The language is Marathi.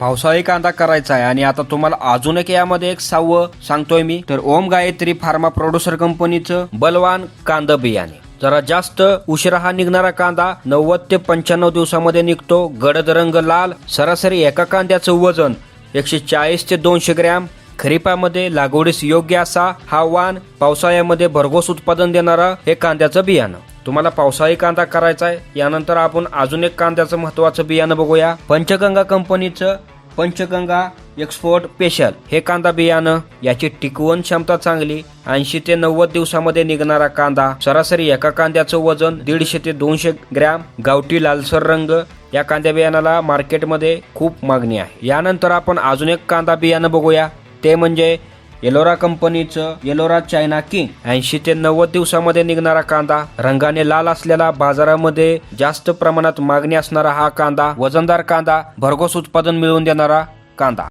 पावसाळी कांदा करायचा आहे आणि आता तुम्हाला अजून एक यामध्ये एक 6वं सांगतोय मी, तर ओम गायत्री फार्मा प्रोड्युसर कंपनीचं बलवान कांदा बियाणे. जरा जास्त उशिरा हा निघणारा कांदा 90 ते 95 दिवसामध्ये निघतो. गडद रंग लाल. सरासरी एका कांद्याचं वजन 140 ते 200 ग्रॅम. खरीपामध्ये लागवडीस योग्य असा हा वाण. पावसाळ्यामध्ये भरघोस उत्पादन देणारा हे कांद्याचं बियाणं. तुम्हाला पावसाळी कांदा करायचा आहे. यानंतर आपण अजून एक कांद्याचं महत्वाचं बियाणं बघूया. पंचगंगा कंपनीचं पंचगंगा एक्सपोर्ट स्पेशल हे कांदा बियाणं. याची टिकवण क्षमता चांगली. 80 ते 90 दिवसामध्ये निघणारा कांदा. सरासरी एका कांद्याचं वजन 150 ते 200 ग्रॅम. गावठी लालसर रंग. या कांद्या बियाणाला मार्केटमध्ये खूप मागणी आहे. यानंतर आपण अजून एक कांदा बियाणं बघूया, ते म्हणजे एलोरा कंपनीचं एलोरा चायना किंग. 80 ते 90 दिवसामध्ये निघणारा कांदा. रंगाने लाल असलेला, बाजारामध्ये जास्त प्रमाणात मागणी असणारा हा कांदा. वजनदार कांदा. भरघोस उत्पादन मिळवून देणारा कांदा.